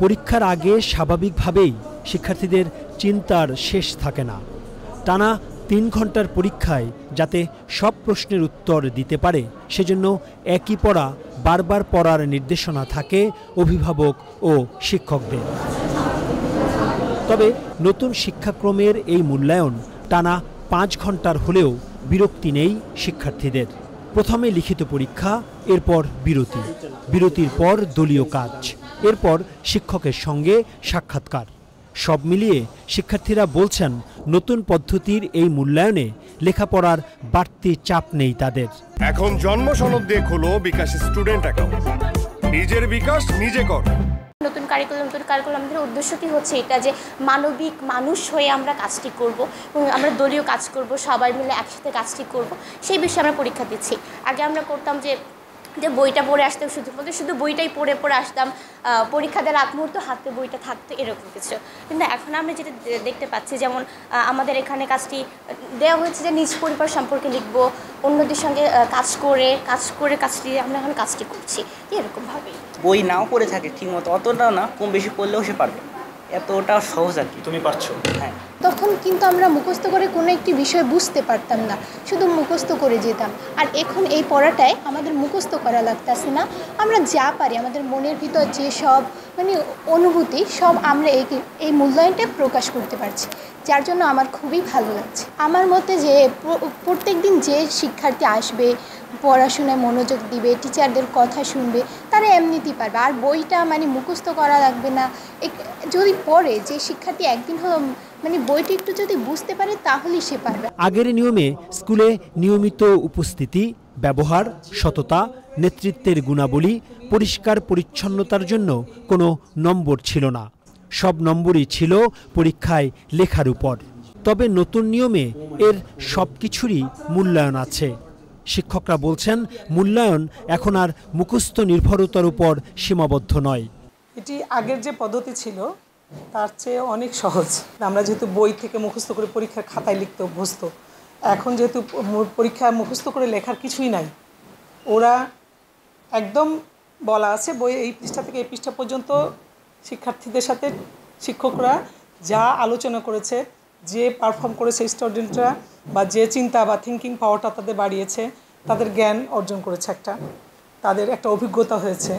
পরীক্ষার আগে স্বাভাবিকভাবেই শিক্ষার্থীদের চিন্তার শেষ থাকে না। টানা 3 ঘন্টার পরীক্ষায় যাতে সব প্রশ্নের উত্তর দিতে পারে সেজন্য একই পড়া বারবার পড়ার নির্দেশনা থাকে অভিভাবক ও শিক্ষকদের। তবে নতুন শিক্ষাক্রমের এই মূল্যায়ন টানা 5 ঘন্টার হলেও বিরক্তি নেই শিক্ষার্থীদের। প্রথমে লিখিত পরীক্ষা, এরপর বিরতির পর দলীয় কাজ, এরপর শিক্ষকের সঙ্গে সাক্ষাৎকার। সব মিলিয়ে শিক্ষার্থীরা বলছেন নতুন পদ্ধতির এই মূল্যায়নে লেখাপড়ার বাড়তি চাপ নেই তাদের। এখন জন্ম সনদ দিয়ে খোলো বিকাশ স্টুডেন্ট অ্যাকাউন্ট, নিজের বিকাশ নিজে কর। নতুন কারিকুলামের উদ্দেশ্যটি হচ্ছে এটা যে মানবিক মানুষ হয়ে আমরা কাজটি করব, আমরা দলীয় কাজ করব, সবাই মিলে একসাথে কাজটি করব, সেই বিষয়ে আমরা পরীক্ষা দিচ্ছি। আগে আমরা করতাম যে বইটা পড়ে আসতাম, শুধু বইটাই পড়ে আসতাম, পরীক্ষা দেওয়ার আগ মুহূর্ত হাতে বইটা থাকতো, এরকম কিছু। কিন্তু এখন আমরা যেটা দেখতে পাচ্ছি, যেমন আমাদের এখানে কাজটি দেওয়া হয়েছে যে নিজ পরিবার সম্পর্কে লিখব, অন্যদের সঙ্গে কাজ করে কাজটি আমরা এখন কাজটি করছি এরকমভাবেই। বই নাও পড়ে থাকে ঠিকমতো, অতটাও না, কম বেশি পড়লেও সে পারবে, এতটা সহজ আর কি। তুমি পারছো? হ্যাঁ। তখন কিন্তু আমরা মুখস্থ করে কোনো একটি বিষয় বুঝতে পারতাম না, শুধু মুখস্থ করে যেতাম। আর এখন এই পড়াটায় আমাদের মুখস্থ করা লাগতেছে না, আমরা যা পারি আমাদের মনের ভিতর যে সব অনুভূতি সব আমরা এই মূল্যায়নটা প্রকাশ করতে পারছি, যার জন্য আমার খুবই ভালো লাগছে। আমার মতে যে প্রত্যেক দিন যে শিক্ষার্থী আসবে, পড়াশোনায় মনোযোগ দিবে, টিচারদের কথা শুনবে, তারা এমনিতেই পারবে। আর বইটা মুখস্থ করা লাগবে না, যদি পড়ে যে শিক্ষার্থী একদিন বইটা একটু যদি বুঝতে পারে তাহলেই সে পারবে। আগের নিয়মে স্কুলে নিয়মিত উপস্থিতি, ব্যবহার, সততা, নেতৃত্বের গুণাবলী, পরিষ্কার পরিচ্ছন্নতার জন্য কোনো নম্বর ছিল না, সব নম্বরই ছিল পরীক্ষায় লেখার উপর। তবে নতুন নিয়মে এর সব কিছুরই মূল্যায়ন আছে। শিক্ষকরা বলছেন মূল্যায়ন এখন আর মুখস্থ নির্ভরতার উপর সীমাবদ্ধ নয়। এটি আগের যে পদ্ধতি ছিল তার চেয়ে অনেক সহজ। আমরা যেহেতু বই থেকে মুখস্থ করে পরীক্ষার খাতায় লিখতে অভ্যস্ত, এখন যেহেতু পরীক্ষা মুখস্থ করে লেখার কিছুই নাই, ওরা একদম বলা আছে বই এই পৃষ্ঠা থেকে এই পৃষ্ঠা পর্যন্ত শিক্ষার্থীদের সাথে শিক্ষকরা যা আলোচনা করেছে, যে পারফর্ম করেছে স্টুডেন্টরা, বা যে চিন্তা বা থিঙ্কিং পাওয়ারটা তাদের বাড়িয়েছে, তাদের জ্ঞান অর্জন করেছে, তাদের একটা অভিজ্ঞতা হয়েছে।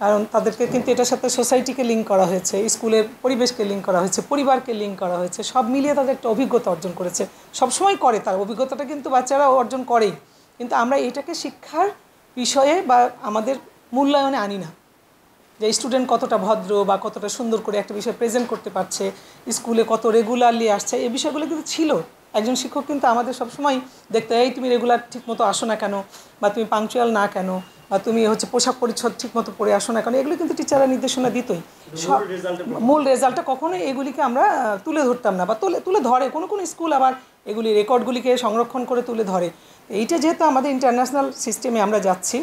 কারণ তাদেরকে কিন্তু এটার সাথে সোসাইটিকে লিঙ্ক করা হয়েছে, স্কুলের পরিবেশকে লিঙ্ক করা হয়েছে, পরিবারকে লিঙ্ক করা হয়েছে, সব মিলিয়ে তাদের একটা অভিজ্ঞতা অর্জন করেছে। সবসময় করে, তার অভিজ্ঞতাটা কিন্তু বাচ্চারা অর্জন করেই, কিন্তু আমরা এইটাকে শিক্ষার বিষয়ে বা আমাদের মূল্যায়নে আনি না, যে স্টুডেন্ট কতটা ভদ্র বা কতটা সুন্দর করে একটা বিষয় প্রেজেন্ট করতে পারছে, স্কুলে কত রেগুলারলি আসছে, এই বিষয়গুলো কিন্তু ছিল। একজন শিক্ষক কিন্তু আমাদের সবসময় দেখতে, এই তুমি রেগুলার ঠিকমতো আসো না কেন, বা তুমি পাংচুয়াল না কেন, বা তুমি পোশাক পরিচ্ছদ ঠিকমতো পরে আসো না কেন, এগুলো কিন্তু টিচাররা নির্দেশনা দিতই। মূল রেজাল্টটা কখনোই এগুলিকে আমরা তুলে ধরতাম না, বা তুলে ধরে কোনো স্কুল আবার এগুলি রেকর্ডগুলিকে সংরক্ষণ করে তুলে ধরে। এইটা যেহেতু আমাদের ইন্টারন্যাশনাল সিস্টেমে আমরা যাচ্ছি,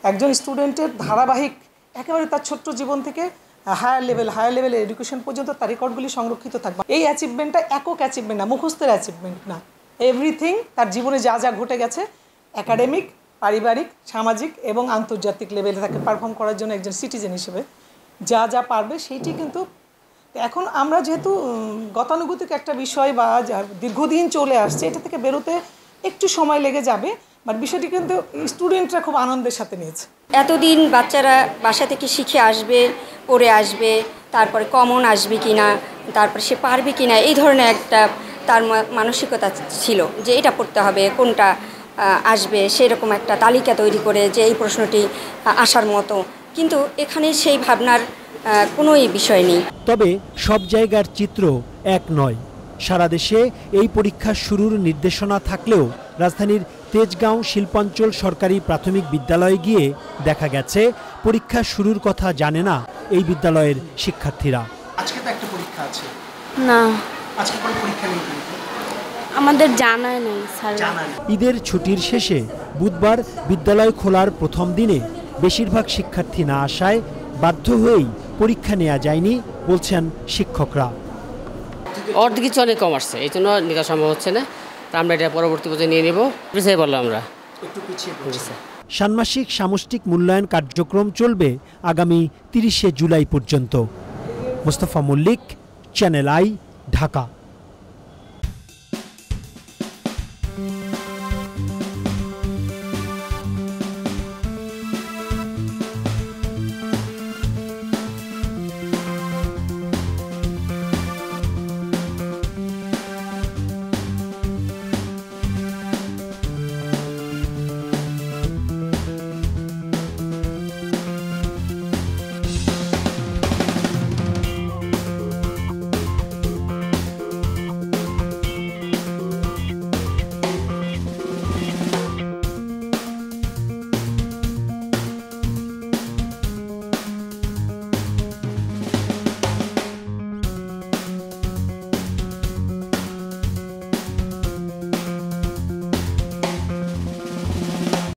একজন স্টুডেন্টের ধারাবাহিক একেবারে তার ছোট্ট জীবন থেকে হায়ার লেভেল এডুকেশন পর্যন্ত তার রেকর্ডগুলি সংরক্ষিত থাকবে। এই অ্যাচিভমেন্টটা একক অ্যাচিভমেন্ট না, মুখস্থের অ্যাচিভমেন্ট না, এভরিথিং তার জীবনে যা যা ঘটে গেছে একাডেমিক, পারিবারিক, সামাজিক এবং আন্তর্জাতিক লেভেলে তাকে পারফর্ম করার জন্য একজন সিটিজেন হিসেবে যা যা পারবে সেইটি। কিন্তু এখন আমরা যেহেতু গতানুগতিক একটা বিষয় বা দীর্ঘদিন চলে আসছে, এটা থেকে বেরোতে একটু সময় লেগে যাবে, বাট বিষয়টি কিন্তু স্টুডেন্টরা খুব আনন্দের সাথে নিয়েছে। এতদিন বাচ্চারা বাসা থেকে শিখে আসবে, পড়ে আসবে, তারপরে কমন আসবে কিনা, তারপরে সে পারবে কিনা, এই ধরনের একটা তার মানসিকতা ছিল যে এটা পড়তে হবে, কোনটা আসবে, সেরকম একটা তালিকা তৈরি করে যে এই প্রশ্নটি আসার মতো। কিন্তু এখানে সেই ভাবনার কোনোই বিষয় নেই। তবে সব জায়গার চিত্র এক নয়। সারা দেশে এই পরীক্ষা শুরুর নির্দেশনা থাকলেও রাজধানীর তেজগাঁও শিল্পাঞ্চল সরকারি প্রাথমিক বিদ্যালয়ে গিয়ে দেখা গেছে পরীক্ষা শুরুর কথা জানে না এই বিদ্যালয়ের শিক্ষার্থীরা। আজকে তো একটা পরীক্ষা আছে না, আজকে কোনো পরীক্ষা নেই, আমাদের জানাই নেই স্যার। ঈদের ছুটির শেষে বুধবার বিদ্যালয় খোলার প্রথম দিনে বেশিরভাগ শিক্ষার্থী না আসায় বাধ্য হয়েই পরীক্ষা নেওয়া যায়নি বলছেন শিক্ষকরা। অর্ধেক কিছু অনেক কম আসছে, এই জন্য নেওয়া সম্ভব হচ্ছে না, তা আমরা এটা পরবর্তী পর্যায়ে নিয়ে নেব। পিছিয়ে বললাম আমরা একটু পিছিয়ে পড়েছি। ষান্মাসিক সামষ্টিক মূল্যায়ন কার্যক্রম চলবে আগামী 30শে জুলাই পর্যন্ত। Mostafa Mallick, channel I, Dhaka.